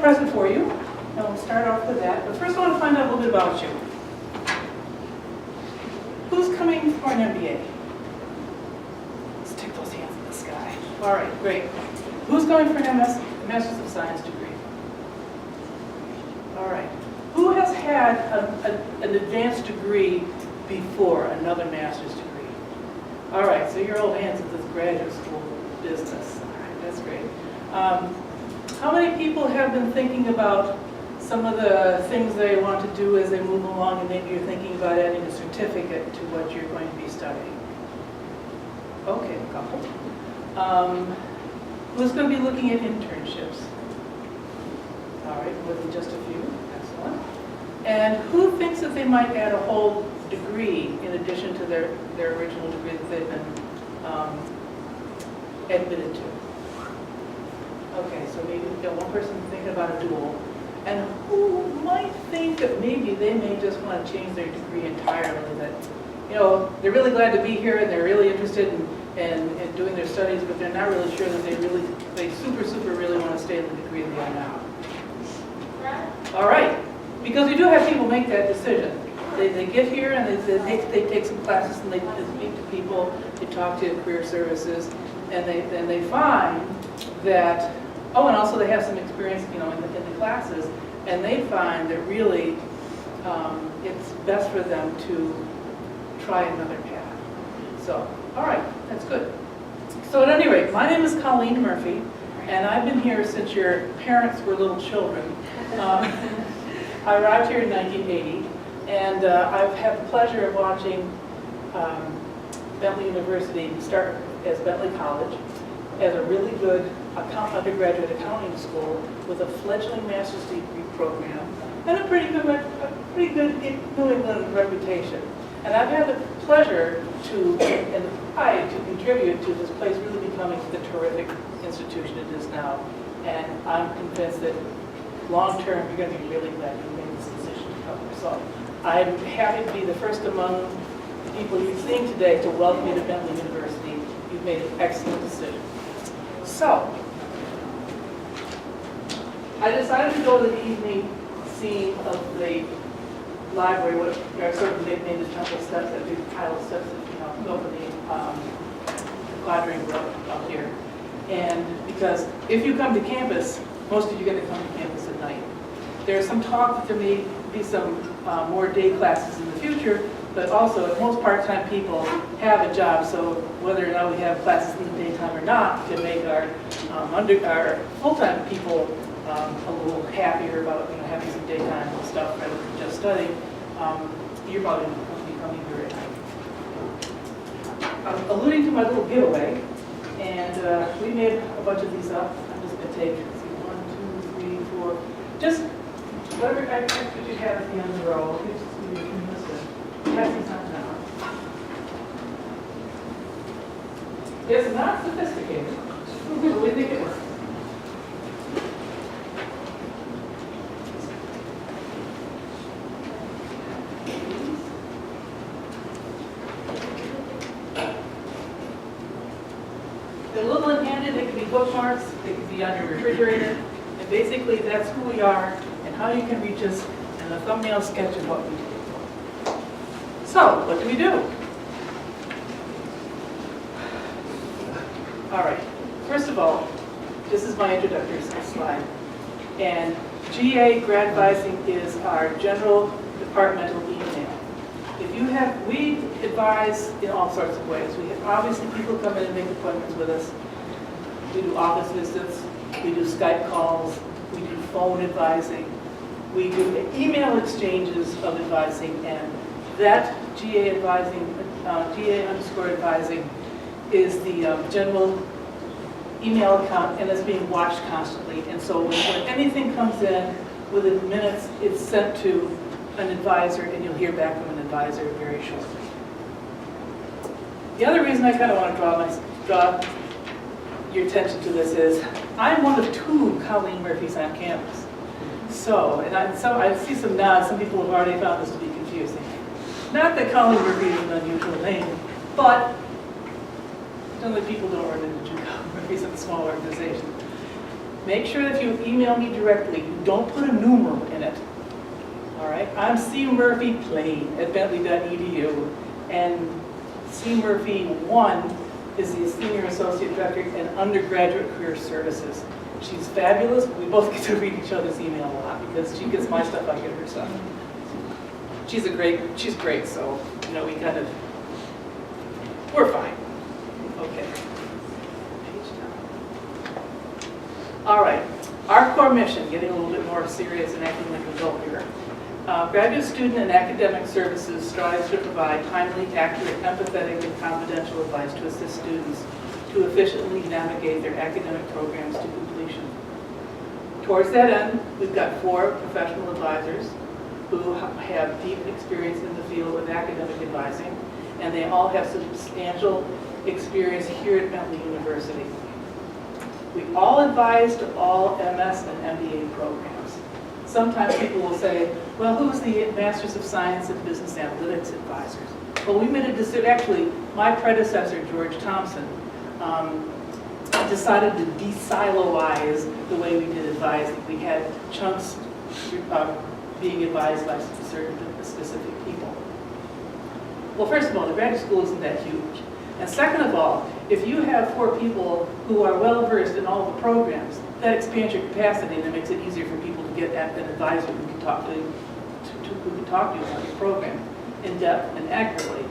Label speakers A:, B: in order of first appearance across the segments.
A: present for you, and we'll start off with that. But first I want to find out a little bit about you. Who's coming for an MBA? Let's stick those hands in the sky. All right, great. Who's going for an Master's of Science degree? All right. Who has had an advanced degree before another master's degree? All right, so you're old hands at this graduate school business. All right, that's great. How many people have been thinking about some of the things they want to do as they move along, and maybe you're thinking about adding a certificate to what you're going to be studying? Okay, a couple. Who's going to be looking at internships? All right, more than just a few. Excellent. And who thinks that they might add a whole degree in addition to their original degree that they've been admitted to? Okay, so maybe we've got one person thinking about a dual. And who might think that maybe they may just want to change their degree entirely, that, you know, they're really glad to be here and they're really interested in doing their studies, but they're not really sure that they super really want to stay in the degree they are now. All right, because we do have people make that decision. They get here and they take some classes and they speak to people, they talk to career services, and they find that, oh, and also they have some experience, you know, in the classes, and they find that really it's best for them to try another path. So, all right, that's good. So at any rate, my name is Colleen Murphy, and I've been here since your parents were little children. I arrived here in 1980, and I've had the pleasure of watching Bentley University start as Bentley College, as a really good undergraduate accounting school with a fledgling master's degree program and a pretty good New England reputation. And I've had the pleasure and the pride to contribute to this place really becoming the terrific institution it is now. And I'm convinced that long term you're going to be really glad you made this decision to come here. So I'm happy to be the first among the people you've seen today to welcome you to Bentley University. You've made an excellent decision. So, I decided to go to the evening scene of the library, which are sort of nicknamed the temple steps, that big pile of steps that, you know, go for the quadrangle up here. And because if you come to campus, most of you get to come to campus at night. There's some talk that there may be some more day classes in the future, but also most part-time people have a job, so whether or not we have classes in the daytime or not can make our full-time people a little happier about, you know, having some daytime stuff rather than just studying. You're probably going to be coming here at night. I'm alluding to my little giveaway, and we made a bunch of these up. I'm just going to take, let's see, 1, 2, 3, 4, just whatever extras you have at the end of the row. Passing some down. It's not sophisticated, but we think it works. They're a little in-handed, they can be bookmarks, they can be on your refrigerator, and basically that's who we are and how you can reach us, and a thumbnail sketch of what we do. So, what do we do? All right, first of all, this is my introductory slide. And GA Grad Advising is our general departmental email. We advise in all sorts of ways. We have, obviously, people come in and make appointments with us. We do office visits, we do Skype calls, we do phone advising, we do email exchanges of advising, and that GA advising, GA_advising is the general email account, and it's being watched constantly. And so when anything comes in, within minutes, it's sent to an advisor, and you'll hear back from an advisor very shortly. The other reason I kind of want to draw your attention to this is I'm one of 2 Colleen Murphys on campus. So, and I see some nods. Some people have already found this to be confusing. Not that Colleen Murphy is an unusual name, but generally people don't run into 2 Colleen Murphys in a small organization. make sure that if you email me directly, you don't put a numeral in it. All right, I'm C. Murphy Plain at bentley.edu, and C. Murphy 1 is the Senior Associate Director in Undergraduate Career Services. She's fabulous. We both get to read each other's email a lot because she gets my stuff, I get her stuff. She's great, so, you know, we're fine. Okay. All right, our core mission, getting a little bit more serious and acting like an adult here. Graduate Student and Academic Services strives to provide timely, accurate, empathetic, and confidential advice to assist students to efficiently navigate their academic programs to completion. Towards that end, we've got 4 professional advisors who have deep experience in the field of academic advising, and they all have substantial experience here at Bentley University. We all advise to all MS and MBA programs. Sometimes people will say, well, who's the Masters of Science and Business Analytics advisors? Well, we made a decision, actually, my predecessor, George Thompson, decided to de-siloize the way we did advising. We had chunks being advised by certain specific people. Well, first of all, the graduate school isn't that huge. And second of all, if you have 4 people who are well-versed in all the programs, that expands your capacity and it makes it easier for people to get an advisor who can talk to you about your program in depth and accurately.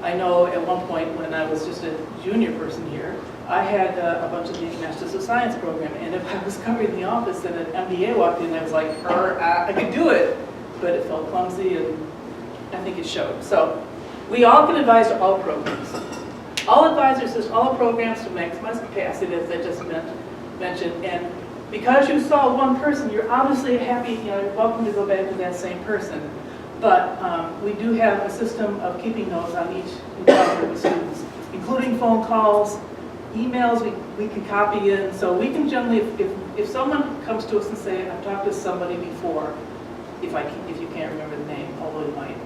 A: I know at one point when I was just a junior person here, I had a bunch of the Masters of Science program, and if I was covering the office and an MBA walked in, I was like, I could do it, but it felt clumsy and I think it showed. So we all can advise to all programs. All advisors assist all programs to maximize capacity, as I just mentioned, and because you saw one person, you're obviously happy, you're welcome to go back to that same person. But we do have a system of keeping notes on each encounter with students, including phone calls, emails we can copy in. So we can generally, if someone comes to us and say, I've talked to somebody before, if you can't remember the name, although you might,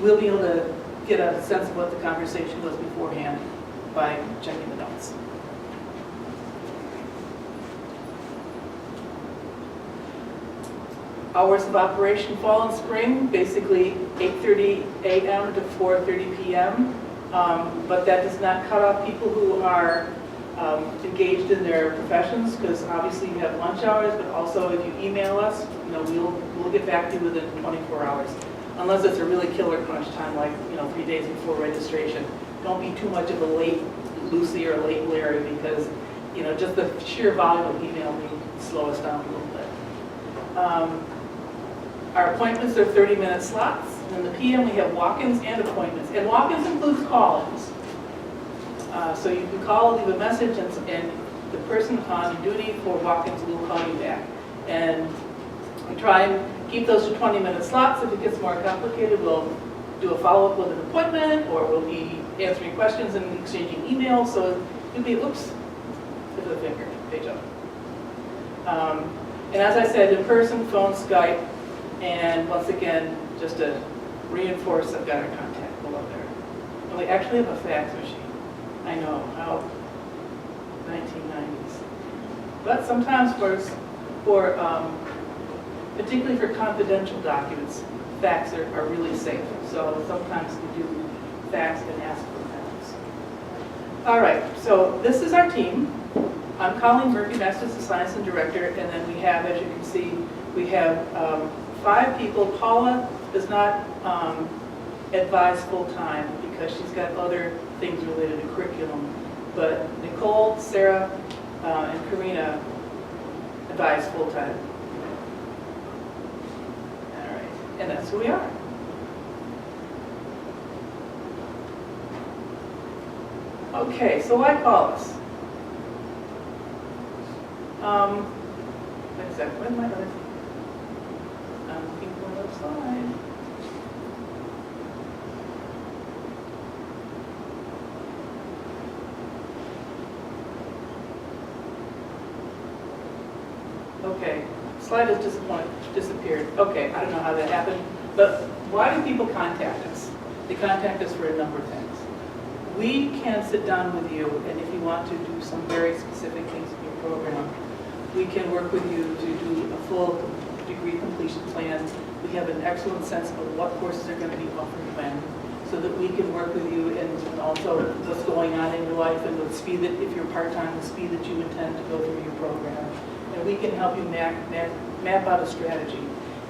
A: we'll be able to get a sense of what the conversation was beforehand by checking the notes. Hours of operation fall and spring, basically 8:30 a.m. to 4:30 p.m. But that does not cut off people who are engaged in their professions, because obviously you have lunch hours, but also if you email us, we'll get back to you within 24 hours. Unless it's a really killer crunch time, like 3 days before registration. Don't be too much of a late Lucy or late Larry, because just the sheer volume of email may slow us down a little bit. Our appointments are 30-minute slots. In the PM, we have walk-ins and appointments. And walk-ins includes call-ins. So you can call, leave a message, and the person on duty for walk-ins will call you back. And we try and keep those to 20-minute slots. If it gets more complicated, we'll do a follow-up with an appointment, or we'll be answering questions and exchanging emails. So you'll be, oops, with the finger, page up. And as I said, in person, phone, Skype, and once again, just to reinforce, I've got our contact below there. And we actually have a fax machine. I know, how 1990s. But sometimes particularly for confidential documents, fax are really safe. So sometimes we do fax and ask for fax. All right, so this is our team. I'm Colleen Murphy, Masters of Science and Director, and then we have, as you can see, we have 5 people. Paula does not advise full-time because she's got other things related to curriculum. But Nicole, Sarah, and Karina advise full-time. All right, and that's who we are. Okay, so why call us? Exactly, where's my other? I'm looking for another slide. Okay, slide has disappeared. Okay, I don't know how that happened, but why do people contact us? They contact us for a number of things. We can sit down with you, and if you want to do some very specific things in your program, we can work with you to do a full degree completion plan. We have an excellent sense of what courses are going to be offered when, so that we can work with you and also what's going on in your life and the speed that, if you're part-time, the speed that you intend to go through your program. And we can help you map out a strategy.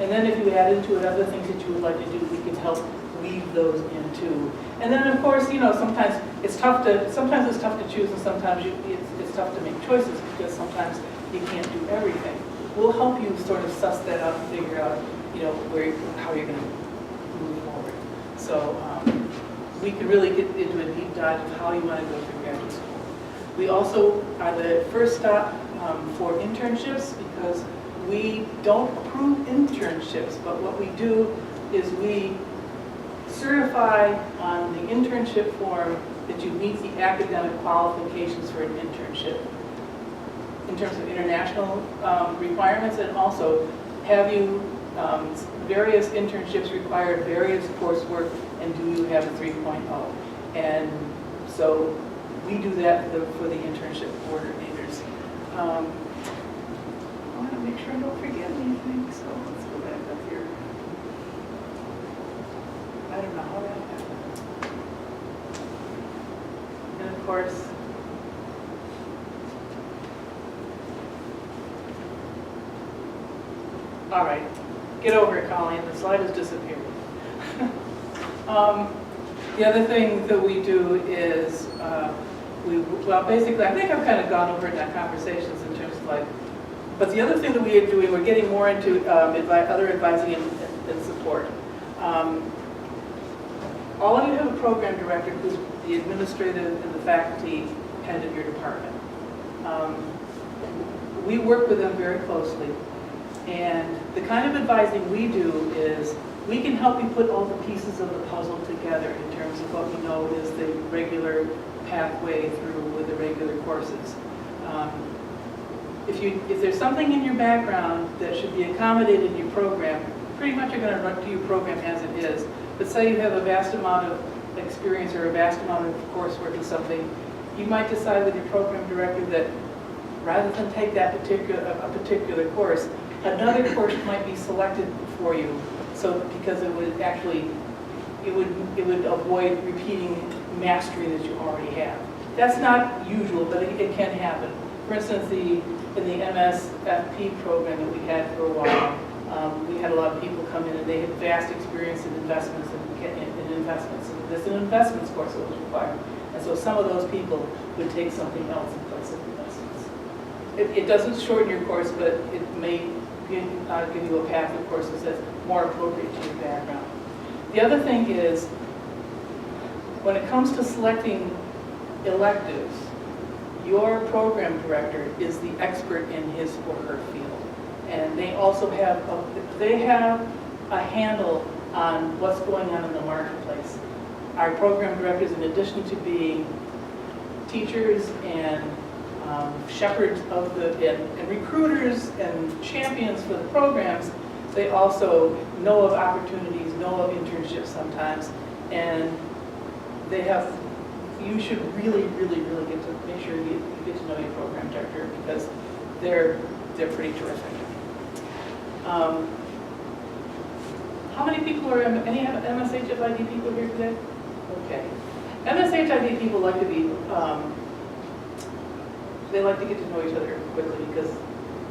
A: And then if you add into it other things that you would like to do, we can help weave those in too. And then of course, sometimes it's tough to choose, and sometimes it's tough to make choices because sometimes you can't do everything. We'll help you sort of suss that out and figure out, how you're going to move forward. So we can really get into a deep dive of how you want to go through graduate school. We also are the first stop for internships, because we don't approve internships, but what we do is we certify on the internship form that you meet the academic qualifications for an internship in terms of international requirements, and also have you, various internships require various coursework, and do you have a 3.0? And so we do that for the internship coordinators. I want to make sure I don't forget anything, so let's go back up here. I don't know how that happened. And of course, all right, get over it, Colleen. The slide has disappeared. The other thing that we do is, basically, I think I've kind of gone over it in our conversations in terms of but the other thing that we are doing, we're getting more into other advising and support. All of you have a program director who's the administrative and the faculty head of your department. We work with them very closely, and the kind of advising we do is we can help you put all the pieces of the puzzle together in terms of what we know is the regular pathway through with the regular courses. If there's something in your background that should be accommodated in your program, pretty much you're going to run to your program as it is. But say you have a vast amount of experience or a vast amount of coursework in something, you might decide with your program director that rather than take that particular course, another course might be selected for you. So because it would actually, it would avoid repeating mastery that you already have. That's not usual, but it can happen. For instance, in the MSFP program that we had for a while, we had a lot of people come in and they had vast experience in investments and investments. And this is an investments course that was required. And so some of those people would take something else in place of investments. It doesn't shorten your course, but it may give you a path of courses that's more appropriate to your background. The other thing is, when it comes to selecting electives, your program director is the expert in his or her field. And they also have a handle on what's going on in the marketplace. Our program directors, in addition to being teachers and shepherds of and recruiters and champions for the programs, they also know of opportunities, know of internships sometimes, and you should really get to make sure you get to know your program director, because they're pretty terrific. How many people are, any MSHFID people here today? Okay. MSHID people like to be, they like to get to know each other quickly because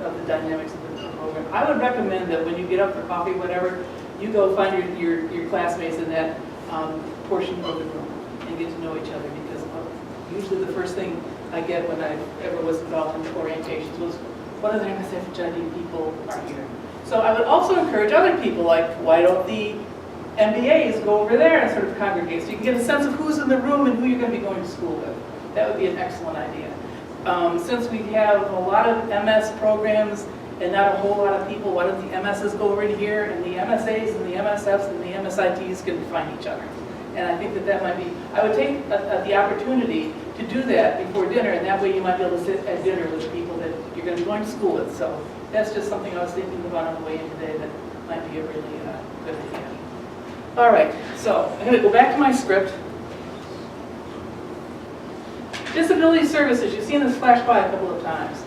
A: of the dynamics of the program. I would recommend that when you get up for coffee, whatever, you go find your classmates in that portion of the room and get to know each other, because usually the first thing I get when I ever was involved in orientations was, what other MSHID people are here? So I would also encourage other people, like, why don't the MBAs go over there and sort of congregate, so you can get a sense of who's in the room and who you're going to be going to school with. That would be an excellent idea. Since we have a lot of MS programs and not a whole lot of people, why don't the MSs go over here, and the MSAs and the MSFs and the MSITs can find each other. And I think that might be, I would take the opportunity to do that before dinner, and that way you might be able to sit at dinner with people that you're going to be going to school with. So that's just something I was thinking about on the way in today that might be a really good idea. All right, so I'm going to go back to my script. Disability services, you've seen this flash by a couple of times.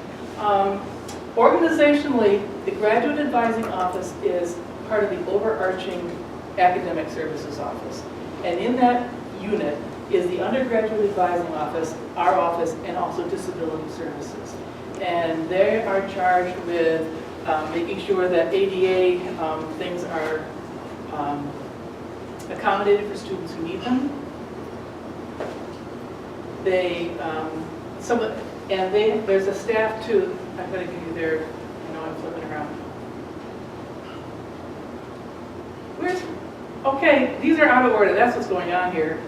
A: Organizationally, the Graduate Advising Office is part of the overarching Academic Services Office. And in that unit is the Undergraduate Advising Office, our office, and also Disability Services. And they are charged with making sure that ADA things are accommodated for students who need them. There's a staff too. I'm going to give you their, I'm flipping around. Okay, these are out of order. That's what's going on here.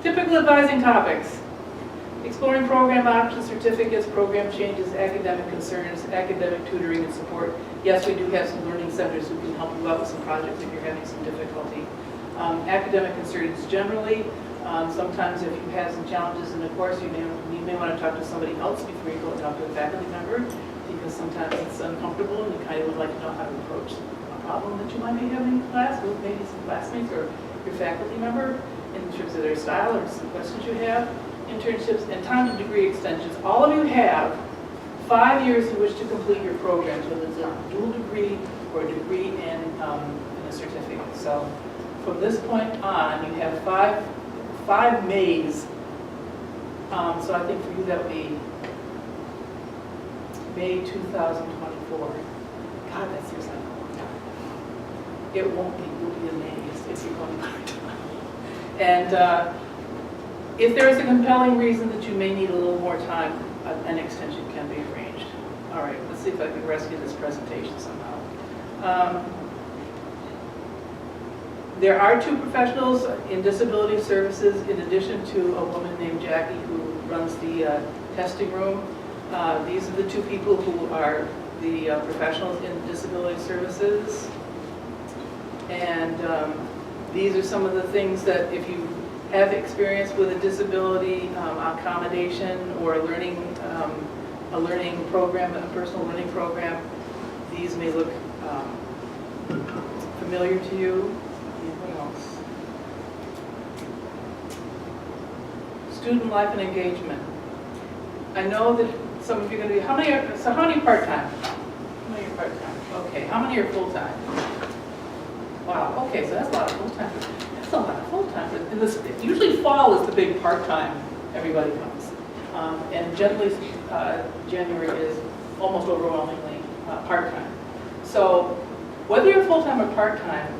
A: Typical advising topics. Exploring program options, certificates, program changes, academic concerns, academic tutoring and support. Yes, we do have some learning centers who can help you out with some projects if you're having some difficulty. Academic concerns generally. Sometimes if you have some challenges in the course, you may want to talk to somebody else before you go and talk to a faculty member, because sometimes it's uncomfortable and you kind of would like to know how to approach a problem that you might be having in class with maybe some classmates or your faculty member in terms of their style or some questions you have. Internships and time and degree extensions. All of you have 5 years in which to complete your programs, whether it's a dual degree or a degree in a certificate. So from this point on, you have five Mays. So I think for you that would be May 2024. God, that seems like a long time. It won't be. You'll be amazed if you're going part-time. And if there is a compelling reason that you may need a little more time, an extension can be arranged. All right, let's see if I can rescue this presentation somehow. There are 2 professionals in disability services in addition to a woman named Jackie who runs the testing room. These are the 2 people who are the professionals in disability services. And these are some of the things that if you have experience with a disability accommodation or a learning program, a personal learning program, these may look familiar to you. What else? Student life and engagement. I know that some of you are going to be, how many part-time? How many are part-time? Okay, how many are full-time? Wow, okay, so that's a lot of full-time. That's a lot of full-time. And this, usually fall is the big part-time everybody comes. And generally, January is almost overwhelmingly part-time. So whether you're full-time or part-time,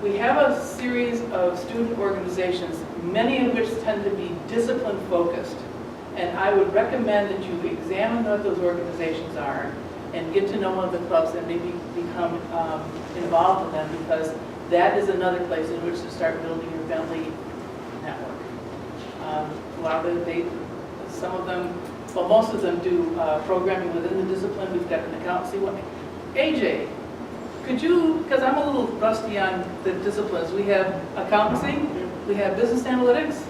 A: we have a series of student organizations, many of which tend to be discipline-focused. And I would recommend that you examine what those organizations are and get to know one of the clubs and maybe become involved in them, because that is another place in which to start building your Bentley network. A lot of some of them, well, most of them do programming within the discipline. We've got an accountancy one. AJ, could you, because I'm a little rusty on the disciplines, we have accountancy, we have business analytics.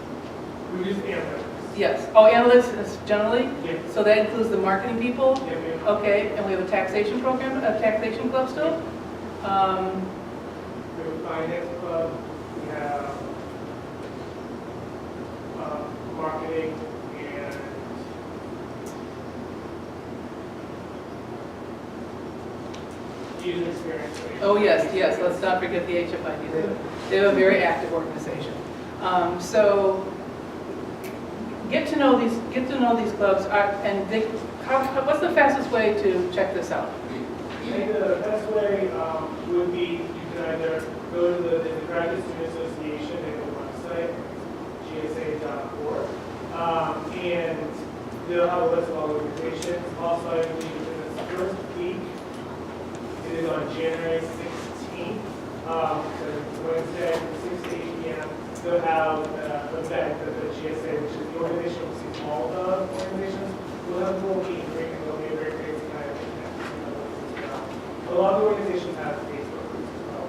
B: We use analytics.
A: Yes. Oh, analytics is generally?
B: Yeah.
A: So that includes the marketing people?
B: Yeah, we have.
A: Okay, and we have a taxation program, a taxation club still?
B: We have a finance club, we have marketing, and user experience.
A: Oh, yes, let's not forget the HFID. They have a very active organization. So get to know these clubs, and what's the fastest way to check this out?
B: I think the best way would be you can either go to the Graduate Student Association and the website, gsa.org, and they'll have a list of all the organizations. Also, I believe in this first week, it is on January 16th, so Wednesday from 6 to 8 p.m. They'll have an event at the GSA, which is the organization we'll see all the organizations. We'll have a little meet and greet, and it'll be a very great kind of event. A lot of the organizations have Facebook groups as well.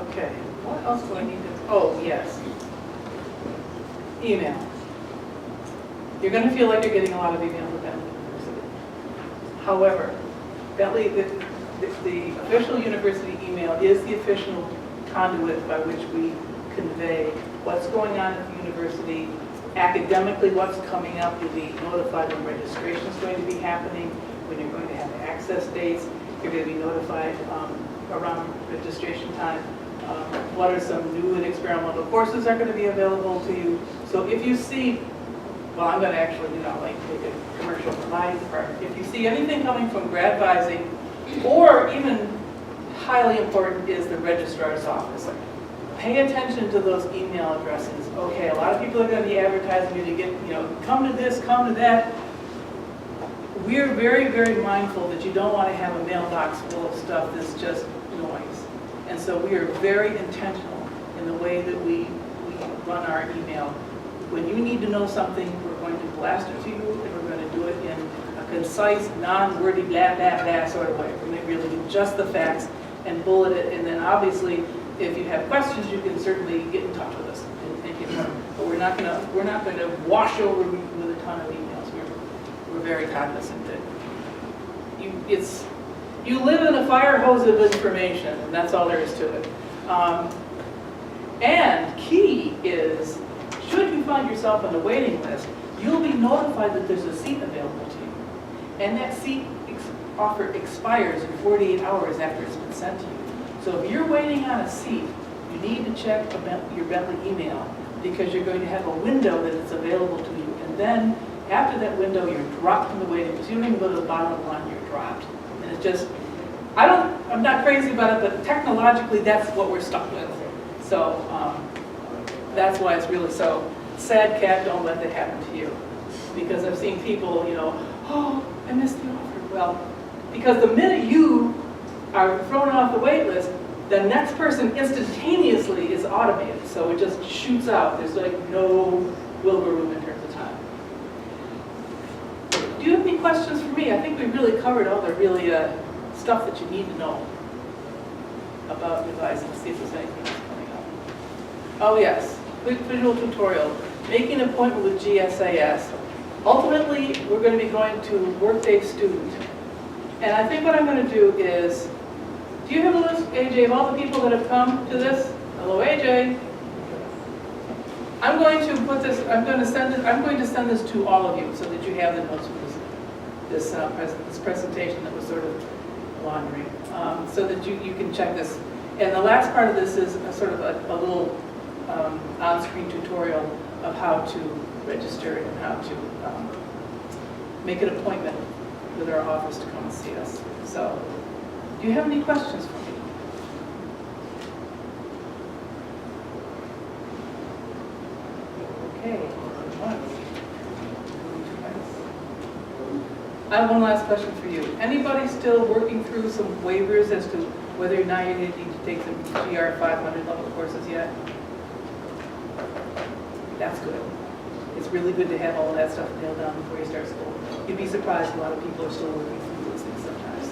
A: Okay, what else do I need to, oh, yes. Email. You're going to feel like you're getting a lot of emails at Bentley University. However, Bentley, the official university email is the official conduit by which we convey what's going on at the university academically what's coming up. You'll be notified when registration is going to be happening, when you're going to have access dates. You're going to be notified around registration time. What are some new and experimental courses are going to be available to you. So if you see, well, I'm going to actually, like take a commercial for my department. If you see anything coming from Gradvising, or even highly important is the registrar's office, pay attention to those email addresses. Okay, a lot of people are going to be advertising you to get, come to this, come to that. We're very, very mindful that you don't want to have a mailbox full of stuff that's just noise. And so we are very intentional in the way that we run our email. When you need to know something, we're going to blast it to you, and we're going to do it in a concise, non-wordy, blah, blah, blah sort of way. We're going to really do just the facts and bullet it, and then obviously, if you have questions, you can certainly get in touch with us and get more. But we're not going to wash over you with a ton of emails. We're very cognizant that you live in a fire hose of information, and that's all there is to it. And key is, should you find yourself on the waiting list, you'll be notified that there's a seat available to you. And that seat offer expires in 48 hours after it's been sent to you. So if you're waiting on a seat, you need to check your Bentley email, because you're going to have a window that is available to you. And then after that window, you're dropped from the waiting list. You don't even go to the bottom of the line, you're dropped. And it's just, I'm not crazy about it, but technologically that's what we're stuck with. So that's why it's really so sad. Cat, don't let that happen to you. Because I've seen people, oh, I missed the offer. Well, because the minute you are thrown off the wait list, the next person instantaneously is automated. So it just shoots out. There's like no wiggle room in terms of time. Do you have any questions for me? I think we really covered all the really stuff that you need to know about advising. Let's see if there's anything else coming up. Oh yes, quick visual tutorial. Making an appointment with GSAS. Ultimately, we're going to be going to Workday Student. And I think what I'm going to do is, do you have a list, AJ, of all the people that have come to this? Hello, AJ. I'm going to put this, I'm going to send this to all of you so that you have the notes of this presentation that was sort of wandering, so that you can check this. And the last part of this is a sort of a little on-screen tutorial of how to register and how to make an appointment with our office to come and see us. So, do you have any questions for me? Okay. I have one last question for you. Anybody still working through some waivers as to whether or not you need to take some GR 500 level courses yet? That's good. It's really good to have all of that stuff nailed down before you start school. You'd be surprised a lot of people are still working through those things sometimes.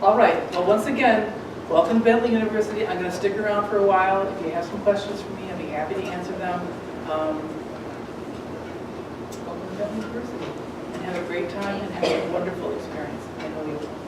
A: All right, well, once again, welcome to Bentley University. I'm going to stick around for a while. If you have some questions for me, I'd be happy to answer them. Welcome to Bentley University. And have a great time and have a wonderful experience. I know you will.